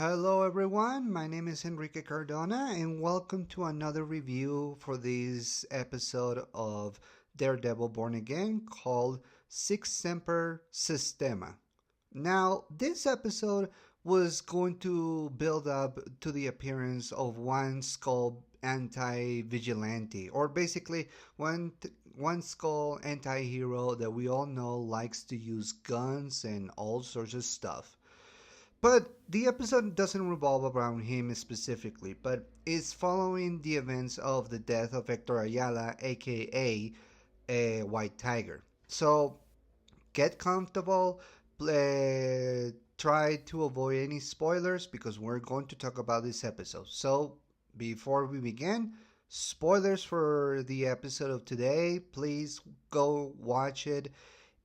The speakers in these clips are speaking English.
Hello everyone, my name is Enrique Cardona and welcome to another review for this episode of Daredevil Born Again called Sic Semper Systema. Now, this episode was going to build up to the appearance of one Skull anti-vigilante, or basically one Skull anti-hero that we all know likes to use guns and all sorts of stuff. But the episode doesn't revolve around him specifically, but is following the events of the death of Hector Ayala, aka White Tiger. So get comfortable, try to avoid any spoilers because we're going to talk about this episode. So before we begin, spoilers for the episode of today. Please go watch it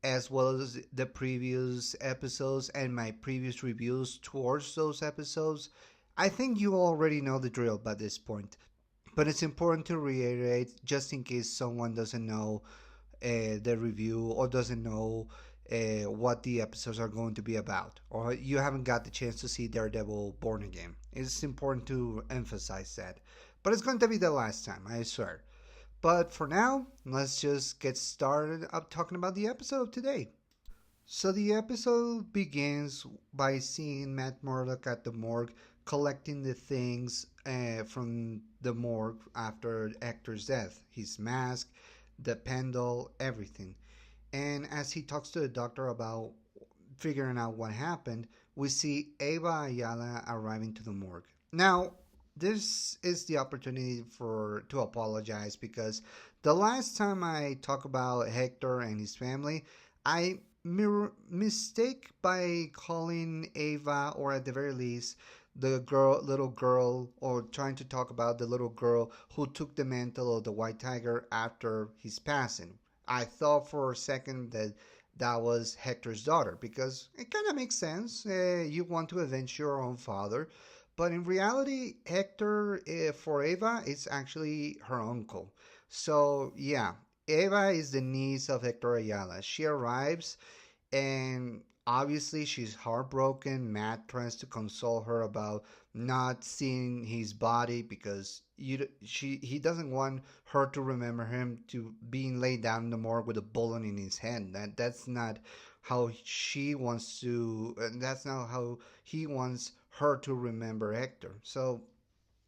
as well as the previous episodes and my previous reviews towards those episodes. I think you already know the drill by this point, but it's important to reiterate just in case someone doesn't know the review or doesn't know what the episodes are going to be about, or you haven't got the chance to see Daredevil Born Again. It's important to emphasize that. But it's going to be the last time, I swear. But for now, let's just get started up talking about the episode of today. So the episode begins by seeing Matt Murdock at the morgue collecting the things from the morgue after Hector's death. His mask, the pendle, everything. And as he talks to the doctor about figuring out what happened, we see Eva Ayala arriving to the morgue. Now, this is the opportunity to apologize because the last time I talked about Hector and his family, I mistake by calling Ava, or at the very least little girl, or trying to talk about the little girl who took the mantle of the White Tiger after his passing. I thought for a second that was Hector's daughter because it kind of makes sense. You want to avenge your own father. But in reality, Hector, for Eva, is actually her uncle. So, yeah, Eva is the niece of Hector Ayala. She arrives, and obviously she's heartbroken. Matt tries to console her about not seeing his body because he doesn't want her to remember him to being laid down in the morgue with a bullet in his head. That's not how she wants to. That's not how he wants her to remember Hector. So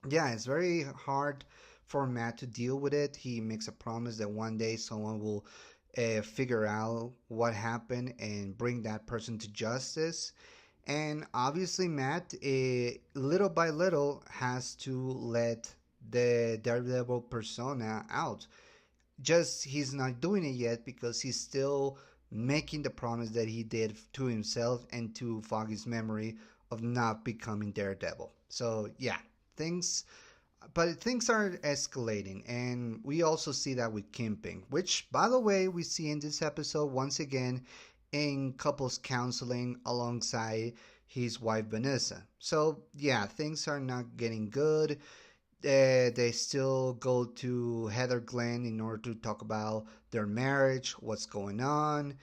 yeah, it's very hard for Matt to deal with it. He makes a promise that one day someone will figure out what happened and bring that person to justice. And obviously, Matt, little by little, has to let the Daredevil persona out. Just he's not doing it yet because he's still making the promise that he did to himself and to Foggy's memory of not becoming Daredevil. So yeah, things things are escalating, and we also see that with Kingpin, which, by the way, we see in this episode once again in couples counseling alongside his wife Vanessa. So yeah, things are not getting good. They still go to Heather Glen in order to talk about their marriage, what's going on,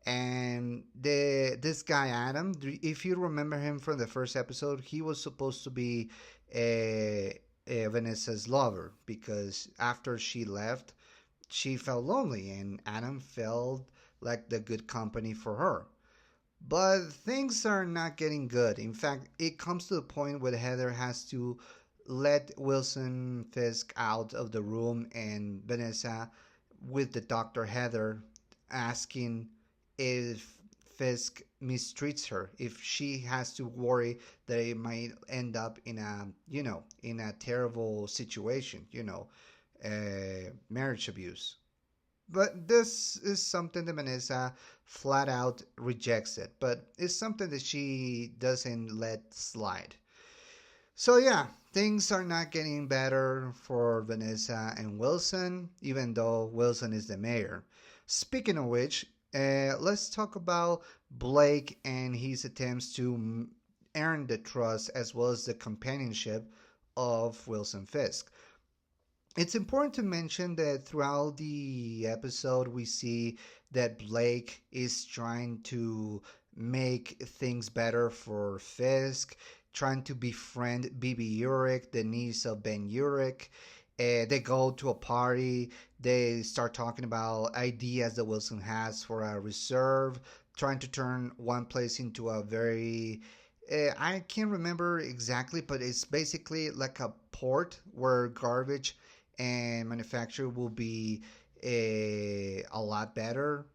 and this guy Adam. If you remember him from the first episode, he was supposed to be Vanessa's lover because after she left, she felt lonely, and Adam felt like the good company for her. But things are not getting good. In fact, it comes to the point where Heather has to let Wilson Fisk out of the room, and Vanessa, with the doctor Heather, asking if Fisk mistreats her, if she has to worry that it might end up in a terrible situation, marriage abuse. But this is something that Vanessa flat out rejects it, but it's something that she doesn't let slide. So yeah, things are not getting better for Vanessa and Wilson, even though Wilson is the mayor. Speaking of which, let's talk about Blake and his attempts to earn the trust as well as the companionship of Wilson Fisk. It's important to mention that throughout the episode, we see that Blake is trying to make things better for Fisk. trying to befriend Bibi Urich, the niece of Ben Urich. They go to a party. They start talking about ideas that Wilson has for a reserve, trying to turn one place into a very I can't remember exactly, but it's basically like a port where garbage and manufacture will be a lot better.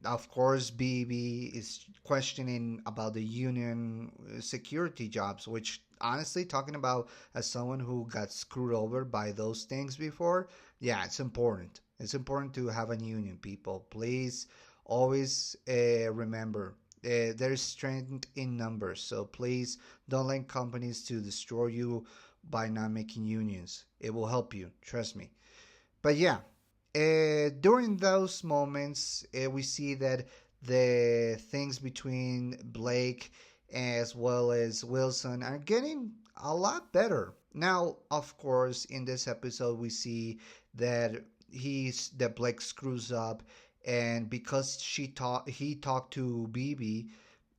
Of course, BB is questioning about the union security jobs, which honestly, talking about as someone who got screwed over by those things before, yeah, it's important. It's important to have a union, people. Please always remember there's strength in numbers. So please don't let companies to destroy you by not making unions. It will help you, trust me. But yeah, during those moments, we see that the things between Blake as well as Wilson are getting a lot better. Now, of course, in this episode, we see that Blake screws up, and because he talked to BB,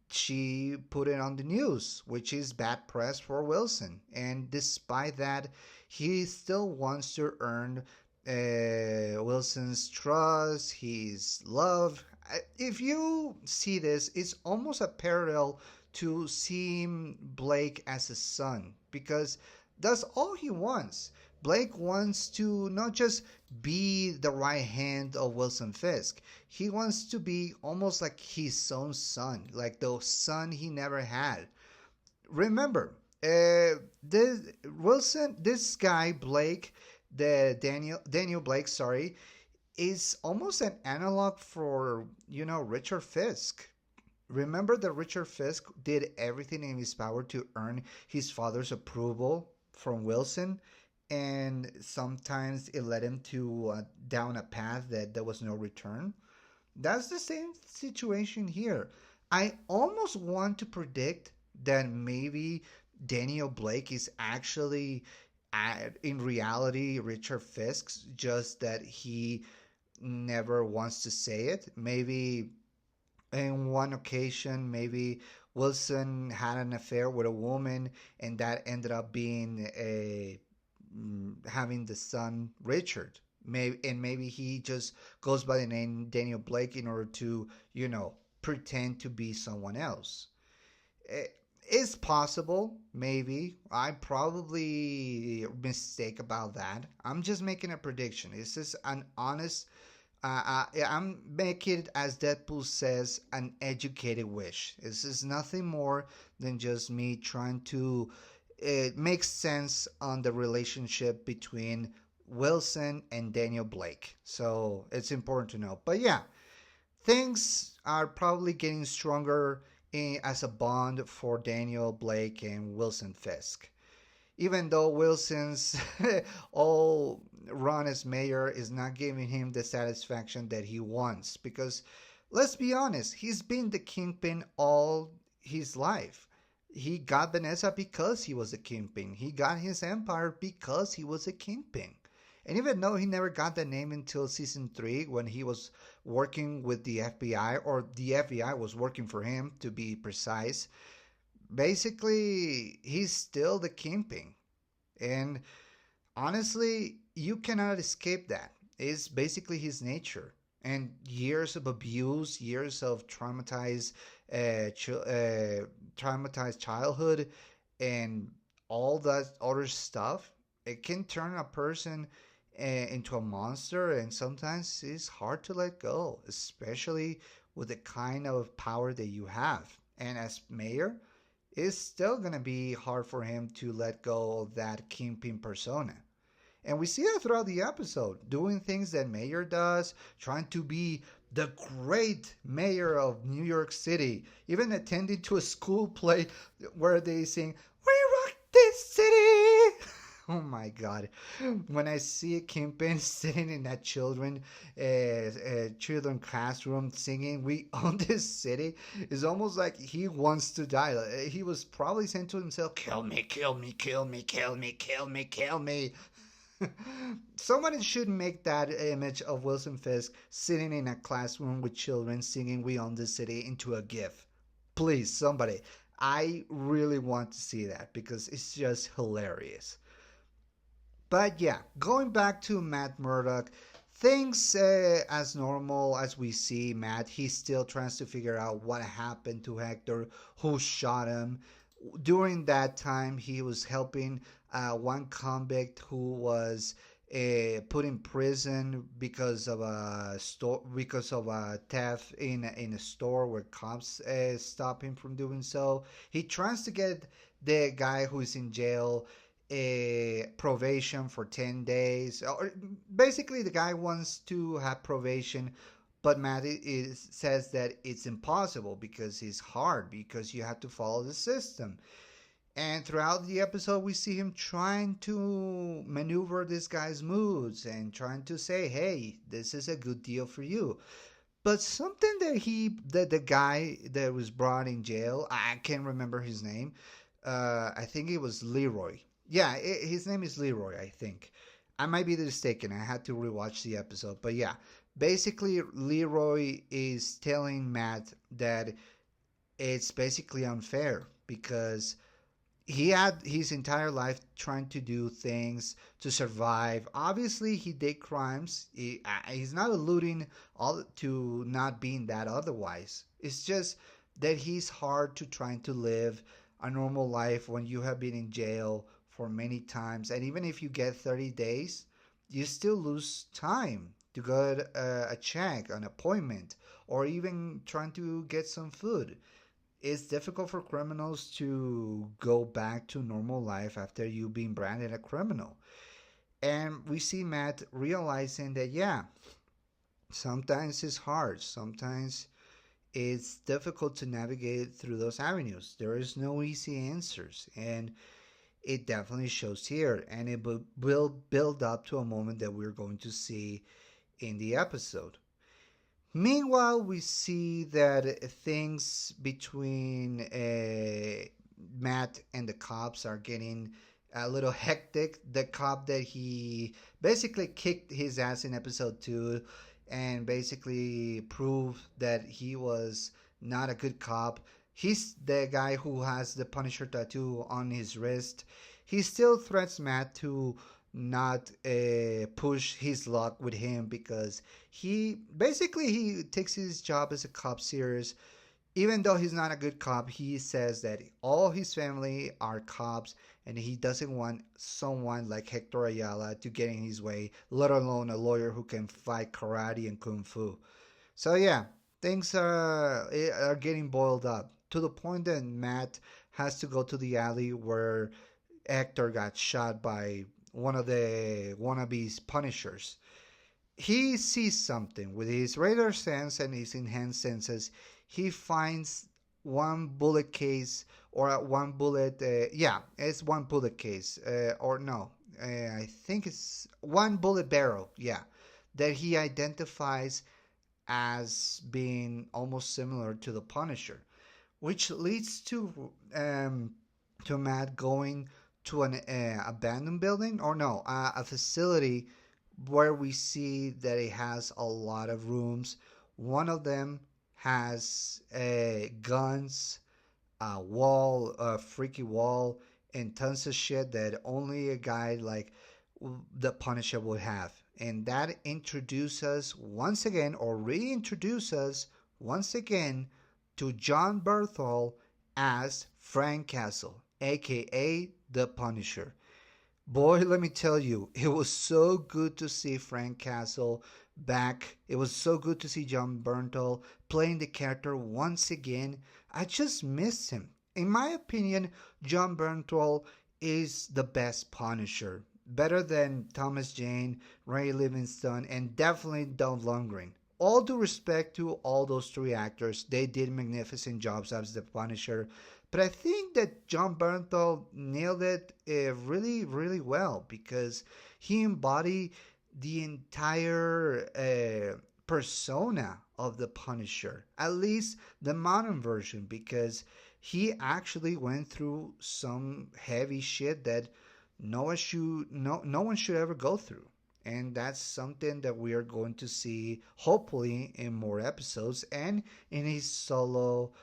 she put it on the news, which is bad press for Wilson. And despite that, he still wants to earn Wilson's trust, his love. If you see this, it's almost a parallel to seeing Blake as a son because that's all he wants. Blake wants to not just be the right hand of Wilson Fisk. He wants to be almost like his own son, like the son he never had. Remember, this guy Blake, the Daniel Blake, sorry, is almost an analog for Richard Fisk. Remember that Richard Fisk did everything in his power to earn his father's approval from Wilson, and sometimes it led him to down a path that there was no return. That's the same situation here. I almost want to predict that maybe Daniel Blake is actually, in reality, Richard Fisk's, just that he never wants to say it. Maybe in one occasion, maybe Wilson had an affair with a woman, and that ended up being having the son Richard. Maybe he just goes by the name Daniel Blake in order to, pretend to be someone else. It's possible, maybe. I probably mistake about that. I'm just making a prediction. This is an honest. I'm making it, as Deadpool says, an educated wish. This is nothing more than just me trying to make sense on the relationship between Wilson and Daniel Blake. So it's important to know. But yeah, things are probably getting stronger as a bond for Daniel Blake and Wilson Fisk. Even though Wilson's all run as mayor is not giving him the satisfaction that he wants. Because let's be honest, he's been the kingpin all his life. He got Vanessa because he was a kingpin. He got his empire because he was a kingpin. And even though he never got the name until season 3 when he was working with the FBI, or the FBI was working for him to be precise, basically he's still the kingpin. And honestly, you cannot escape that. It's basically his nature. And years of abuse, years of traumatized childhood, and all that other stuff, it can turn a person into a monster, and sometimes it's hard to let go, especially with the kind of power that you have. And as mayor, it's still going to be hard for him to let go of that kingpin persona. And we see that throughout the episode, doing things that mayor does, trying to be the great mayor of New York City, even attending to a school play where they sing, "We rock this city." Oh my God. When I see a kingpin sitting in that children classroom singing "We Own This City," it's almost like he wants to die. He was probably saying to himself, "Kill me, kill me, kill me, kill me, kill me, kill me." Somebody should make that image of Wilson Fisk sitting in a classroom with children singing "We Own This City" into a GIF. Please, somebody. I really want to see that because it's just hilarious. But yeah, going back to Matt Murdock, things as normal as we see Matt, he still tries to figure out what happened to Hector, who shot him. During that time, he was helping one convict who was put in prison because of a theft in a store where cops stop him from doing so. He tries to get the guy who is in jail a probation for 10 days, or basically the guy wants to have probation, but Matt says that it's impossible because it's hard, because you have to follow the system. And throughout the episode, we see him trying to maneuver this guy's moods and trying to say, hey, this is a good deal for you. But something that the guy that was brought in jail, I can't remember his name. I think it was Leroy. Yeah, his name is Leroy, I think. I might be mistaken. I had to rewatch the episode. But yeah, basically, Leroy is telling Matt that it's basically unfair because he had his entire life trying to do things to survive. Obviously, he did crimes. He's not alluding all to not being that otherwise. It's just that he's hard to trying to live a normal life when you have been in jail for many times. And even if you get 30 days, you still lose time to get a check, an appointment, or even trying to get some food. It's difficult for criminals to go back to normal life after you've been branded a criminal. And we see Matt realizing that, yeah, sometimes it's hard. Sometimes it's difficult to navigate through those avenues. There is no easy answers. And it definitely shows here. And it will build up to a moment that we're going to see in the episode. Meanwhile, we see that things between Matt and the cops are getting a little hectic. The cop that he basically kicked his ass in episode 2 and basically proved that he was not a good cop. He's the guy who has the Punisher tattoo on his wrist. He still threats Matt to not push his luck with him because he takes his job as a cop serious. Even though he's not a good cop, he says that all his family are cops and he doesn't want someone like Hector Ayala to get in his way, let alone a lawyer who can fight karate and kung fu. So yeah, things are getting boiled up to the point that Matt has to go to the alley where Hector got shot by one of the wannabes Punishers. He sees something with his radar sense and his enhanced senses. He finds one bullet case or one bullet. Yeah, it's one bullet case. Or no, I think it's one bullet barrel. Yeah, that he identifies as being almost similar to the Punisher, which leads to Matt going to an abandoned building, or no, a facility where we see that it has a lot of rooms. One of them has guns, a wall, a freaky wall, and tons of shit that only a guy like the Punisher would have. And that introduces us once again, or reintroduces us once again, to John Berthol as Frank Castle, aka the Punisher. Boy, let me tell you, it was so good to see Frank Castle back. It was so good to see John Bernthal playing the character once again. I just missed him. In my opinion, John Bernthal is the best Punisher. Better than Thomas Jane, Ray Livingston, and definitely Dolph Lundgren. All due respect to all those three actors, they did magnificent jobs as the Punisher. But I think that John Bernthal nailed it really, really well because he embodied the entire persona of the Punisher, at least the modern version, because he actually went through some heavy shit that no one should ever go through. And that's something that we are going to see hopefully in more episodes and in his solo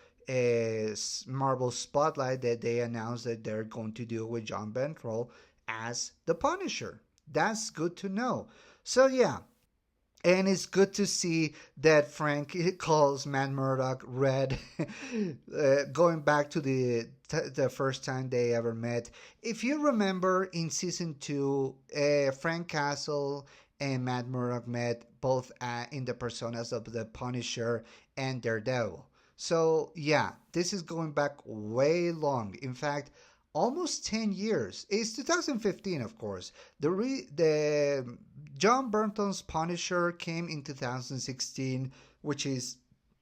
Marvel Spotlight that they announced that they're going to do with John Bernthal as the Punisher. That's good to know. So yeah, and it's good to see that Frank calls Matt Murdock Red, going back to the first time they ever met. If you remember in season two, Frank Castle and Matt Murdock met both in the personas of the Punisher and Daredevil. So yeah, this is going back way long. In fact, almost 10 years. It's 2015, of course. The John Burton's Punisher came in 2016, which is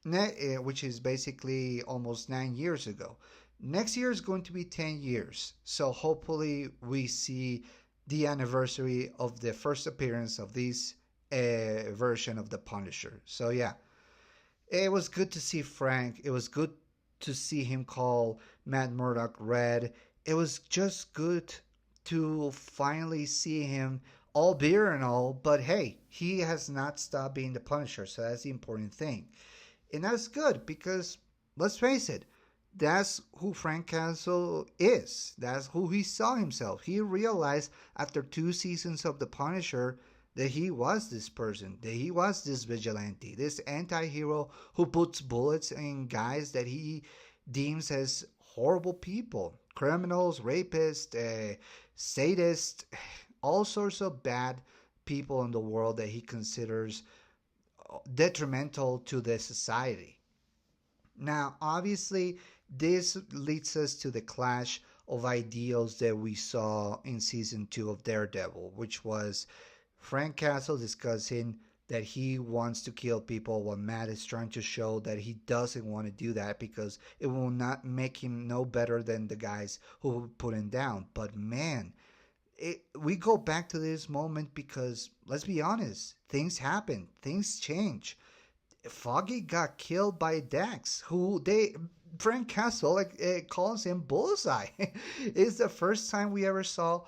which is basically almost 9 years ago. Next year is going to be 10 years. So hopefully we see the anniversary of the first appearance of this version of the Punisher. So yeah, it was good to see Frank. It was good to see him call Matt Murdock Red. It was just good to finally see him, all beer and all, but hey, he has not stopped being the Punisher, so that's the important thing. And that's good because, let's face it, that's who Frank Castle is. That's who he saw himself. He realized after 2 seasons of The Punisher that he was this person, that he was this vigilante, this anti hero who puts bullets in guys that he deems as horrible people, criminals, rapists, sadists, all sorts of bad people in the world that he considers detrimental to the society. Now, obviously, this leads us to the clash of ideals that we saw in season two of Daredevil, which was Frank Castle discussing that he wants to kill people while Matt is trying to show that he doesn't want to do that because it will not make him no better than the guys who put him down. But man, we go back to this moment because let's be honest, things happen, things change. Foggy got killed by Dax, who they Frank Castle calls him Bullseye. It's the first time we ever saw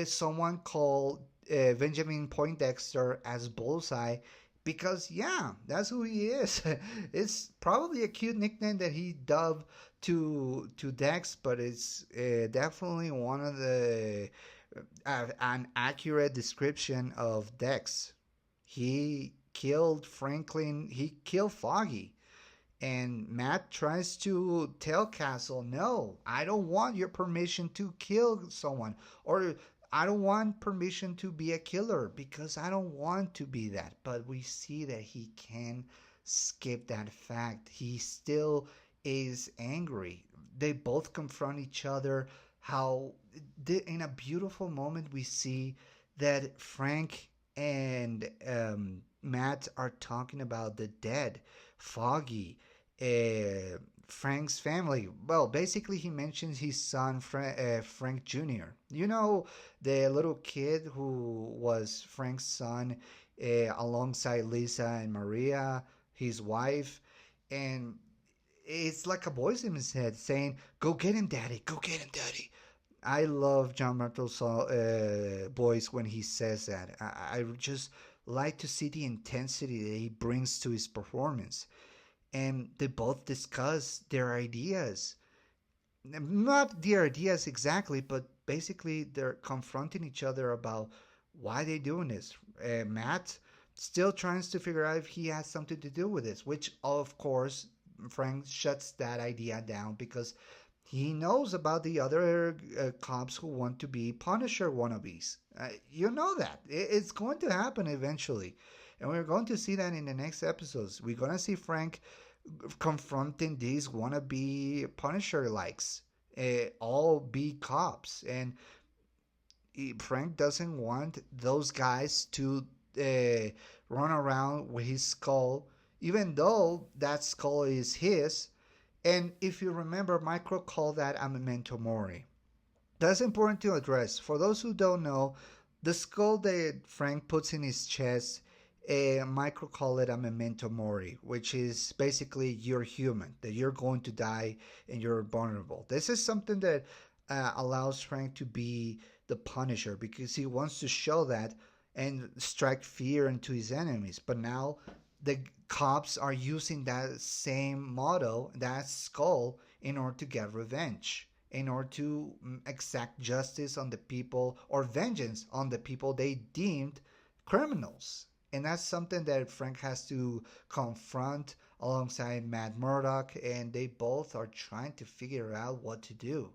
someone call Benjamin Poindexter as Bullseye, because yeah, that's who he is. It's probably a cute nickname that he dubbed to Dex, but it's definitely one of the an accurate description of Dex. He killed Franklin. He killed Foggy. And Matt tries to tell Castle, no, I don't want your permission to kill someone. Or I don't want permission to be a killer because I don't want to be that. But we see that he can skip that fact. He still is angry. They both confront each other. How in a beautiful moment we see that Frank and Matt are talking about the dead, Foggy, Frank's family. Well, basically, he mentions his son, Frank Jr. You know, the little kid who was Frank's son alongside Lisa and Maria, his wife. And it's like a voice in his head saying, "Go get him, daddy. Go get him, daddy." I love John Martel's voice when he says that. I just like to see the intensity that he brings to his performance. And they both discuss their ideas. Not their ideas exactly, but basically they're confronting each other about why they're doing this. Matt still tries to figure out if he has something to do with this, which of course Frank shuts that idea down because he knows about the other cops who want to be Punisher wannabes. You know that. It's going to happen eventually. And we're going to see that in the next episodes. We're going to see Frank confronting these wannabe Punisher likes, all be cops. And Frank doesn't want those guys to run around with his skull, even though that skull is his. And if you remember, Micro called that a memento mori. That's important to address. For those who don't know, the skull that Frank puts in his chest, Micro call it a memento mori, which is basically you're human, that you're going to die and you're vulnerable. This is something that allows Frank to be the Punisher because he wants to show that and strike fear into his enemies. But now the cops are using that same motto, that skull, in order to get revenge, in order to exact justice on the people or vengeance on the people they deemed criminals. And that's something that Frank has to confront alongside Matt Murdock, and they both are trying to figure out what to do.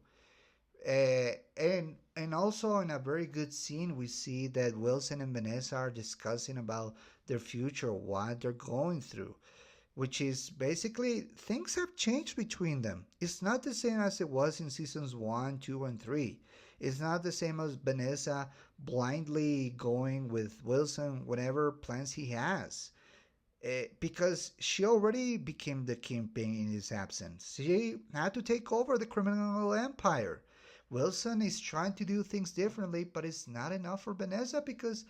And also in a very good scene, we see that Wilson and Vanessa are discussing about their future, what they're going through, which is basically things have changed between them. It's not the same as it was in seasons one, two, and three. It's not the same as Vanessa blindly going with Wilson whatever plans he has. Because she already became the kingpin in his absence. She had to take over the criminal empire. Wilson is trying to do things differently, but it's not enough for Vanessa because,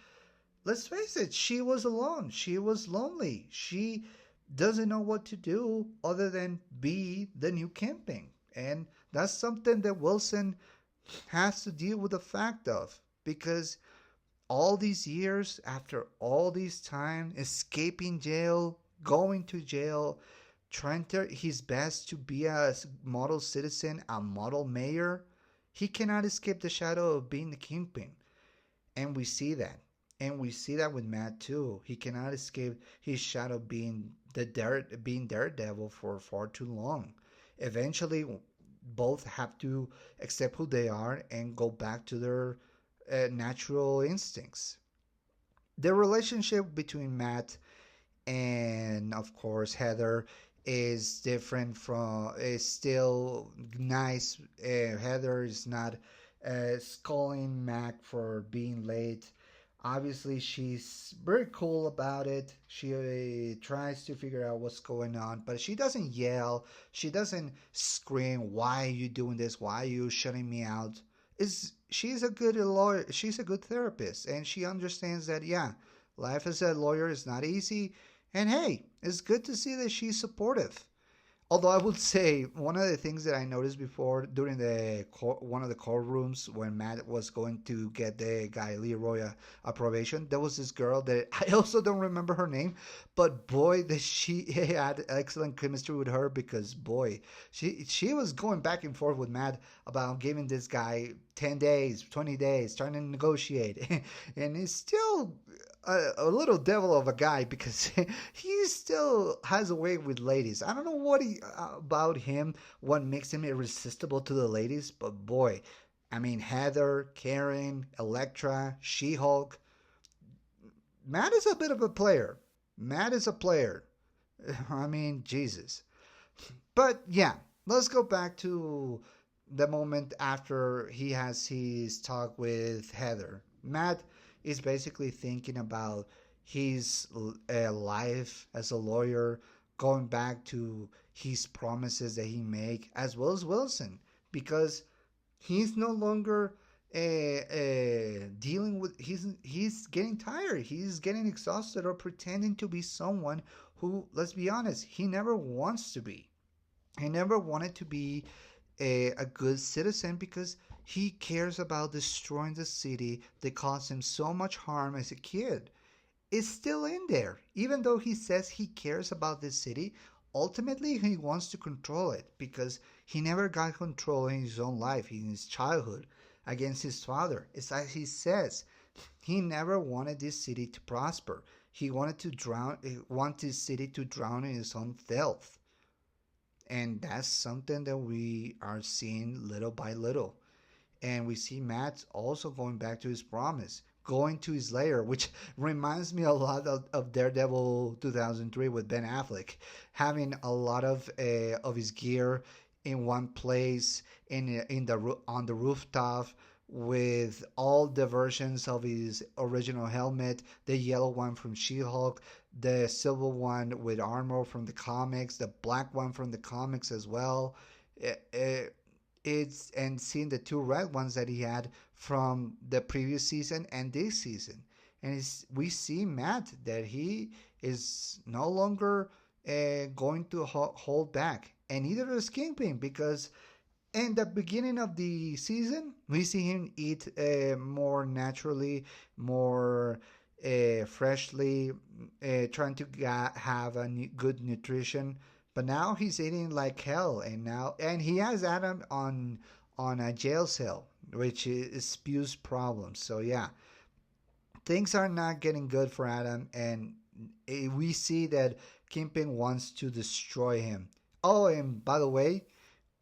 let's face it, she was alone. She was lonely. She doesn't know what to do other than be the new kingpin. And that's something that Wilson has to deal with the fact of because all these years, after all this time, escaping jail, going to jail, trying his best to be a model citizen, a model mayor, he cannot escape the shadow of being the kingpin. And we see that. And we see that with Matt too. He cannot escape his shadow being being Daredevil for far too long. Eventually, both have to accept who they are and go back to their natural instincts. The relationship between Matt and, of course, Heather is different from is still nice. Heather is not scolding Mac for being late. Obviously, she's very cool about it. She tries to figure out what's going on, but she doesn't yell. She doesn't scream, "Why are you doing this? Why are you shutting me out?" Is she's a good lawyer. She's a good therapist, and she understands that yeah, life as a lawyer is not easy. And hey, it's good to see that she's supportive. Although I would say one of the things that I noticed before during the one of the courtrooms when Matt was going to get the guy Leroy a probation, there was this girl that I also don't remember her name, but boy, that she had excellent chemistry with her because boy, she was going back and forth with Matt about giving this guy 10 days, 20 days, trying to negotiate, and he's still a little devil of a guy because he still has a way with ladies. I don't know what about him, what makes him irresistible to the ladies, but boy, I mean Heather, Karen, Elektra, She-Hulk. Matt is a bit of a player. Matt is a player. I mean, Jesus. But yeah, let's go back to the moment after he has his talk with Heather. Matt is basically thinking about his life as a lawyer, going back to his promises that he made, as well as Wilson, because he's no longer dealing with he's getting tired, he's getting exhausted or pretending to be someone who, let's be honest, he never wants to be. He never wanted to be a good citizen because he cares about destroying the city that caused him so much harm as a kid. It's still in there. Even though he says he cares about this city, ultimately he wants to control it because he never got control in his own life, in his childhood, against his father. It's like he says, he never wanted this city to prosper. He wanted to drown, he wanted this city to drown in its own filth. And that's something that we are seeing little by little. And we see Matt also going back to his promise, going to his lair, which reminds me a lot of Daredevil 2003 with Ben Affleck, having a lot of his gear in one place in the on the rooftop with all the versions of his original helmet, the yellow one from She-Hulk, the silver one with armor from the comics, the black one from the comics as well. It's and seeing the two red ones that he had from the previous season and this season, and we see Matt that he is no longer going to hold back, and neither is Kingpin because in the beginning of the season we see him eat more naturally, more freshly, trying to have a good nutrition. But now he's eating like hell, and he has Adam on a jail cell, which spews problems. So yeah, things are not getting good for Adam, and we see that Kingpin wants to destroy him. Oh, and by the way,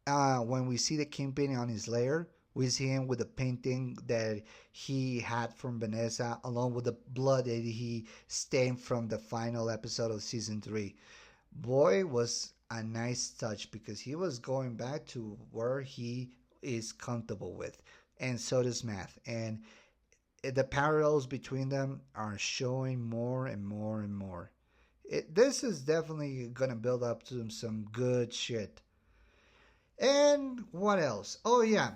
when we see the Kingpin on his lair, we see him with a painting that he had from Vanessa, along with the blood that he stained from the final episode of season 3. Boy, was a nice touch because he was going back to where he is comfortable with, and so does Math. And the parallels between them are showing more and more and more. This is definitely gonna build up to some good shit. And what else? Oh yeah,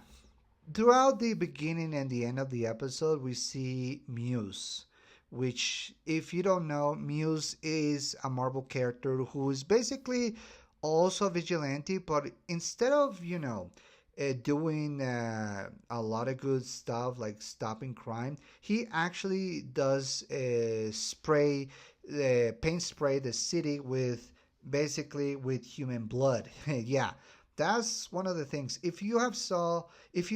throughout the beginning and the end of the episode, we see Muse, which, if you don't know, Muse is a Marvel character who is basically also a vigilante, but instead of, doing a lot of good stuff like stopping crime, he actually does paint spray the city with basically with human blood. Yeah, that's one of the things. If you've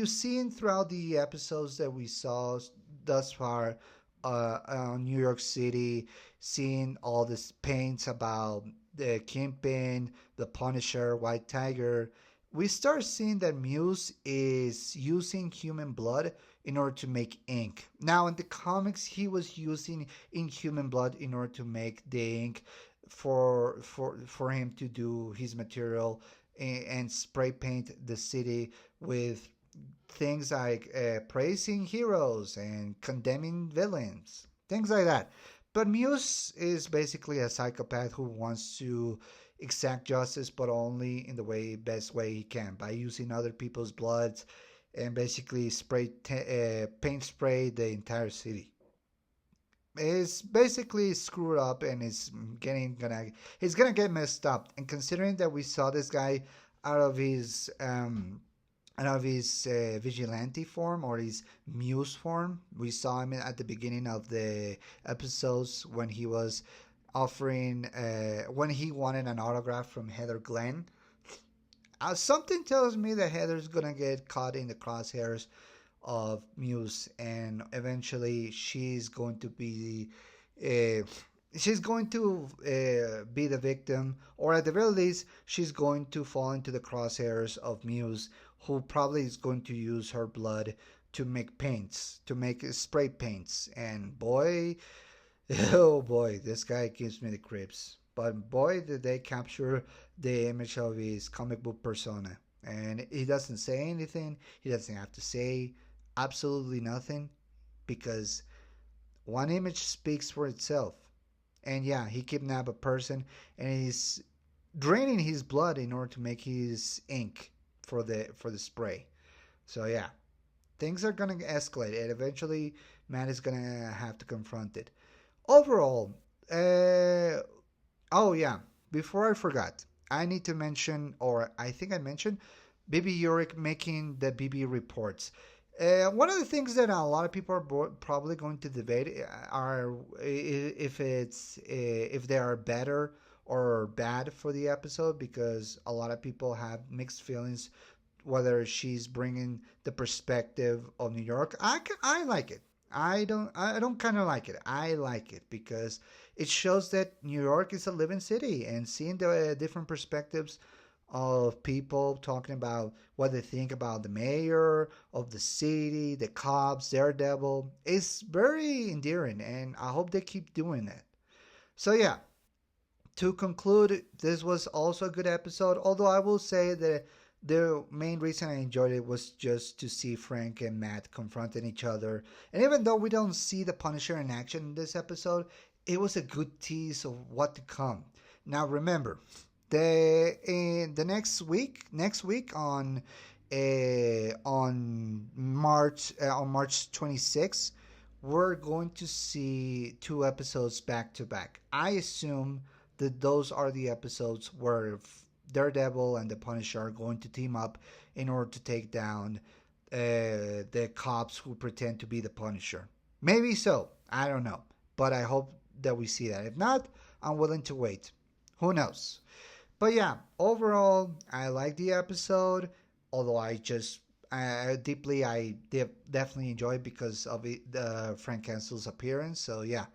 seen throughout the episodes that we saw thus far, New York City, seeing all these paints about the Kingpin, the Punisher, White Tiger, we start seeing that Muse is using human blood in order to make ink. Now, in the comics, he was using inhuman blood in order to make the ink for him to do his material and spray paint the city with things like praising heroes and condemning villains, things like that. But Muse is basically a psychopath who wants to exact justice, but only in the best way he can, by using other people's bloods and basically paint spray the entire city. It's basically screwed up, and he's gonna get messed up. And considering that we saw this guy out of his vigilante form, or his muse form. We saw him at the beginning of the episodes when he was when he wanted an autograph from Heather Glenn. Something tells me that Heather's gonna get caught in the crosshairs of Muse, and eventually uh, she's going to be the victim, or at the very least, she's going to fall into the crosshairs of Muse, who probably is going to use her blood to make paints, to make spray paints. And boy, oh boy, this guy gives me the creeps. But boy, did they capture the image of his comic book persona. And he doesn't say anything, he doesn't have to say absolutely nothing, because one image speaks for itself. And yeah, he kidnapped a person, and he's draining his blood in order to make his ink for the spray. So yeah, things are gonna escalate, and eventually Matt is gonna have to confront it. Overall, oh yeah, before I forgot, I need to mention, or I think I mentioned, BB Uric making the BB reports. One of the things that a lot of people are probably going to debate are if they are better or bad for the episode, because a lot of people have mixed feelings whether she's bringing the perspective of New York. I like it. I don't kind of like it. I like it because it shows that New York is a living city, and seeing the different perspectives of people talking about what they think about the mayor of the city, the cops, Daredevil, is very endearing, and I hope they keep doing it. So yeah, to conclude, this was also a good episode. Although I will say that the main reason I enjoyed it was just to see Frank and Matt confronting each other. And even though we don't see the Punisher in action in this episode, it was a good tease of what to come. Now remember, the next week on March 26th, we're going to see two episodes back to back. I assume that those are the episodes where Daredevil and the Punisher are going to team up in order to take down the cops who pretend to be the Punisher. Maybe so. I don't know. but I hope that we see that. If not, I'm willing to wait. Who knows? But yeah, overall, I like the episode. Although I definitely enjoyed because of Frank Castle's appearance. So yeah,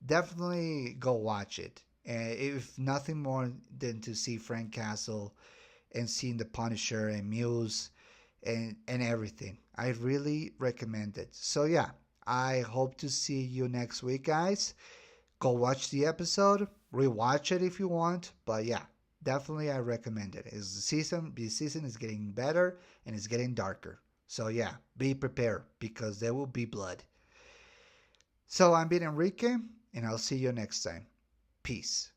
definitely go watch it. And if nothing more than to see Frank Castle and seeing the Punisher and Muse and everything, I really recommend it. So yeah, I hope to see you next week, guys. Go watch the episode, rewatch it if you want. But yeah, definitely I recommend it. As the season is getting better and it's getting darker. So yeah, be prepared because there will be blood. So I'm being Enrique, and I'll see you next time. Peace.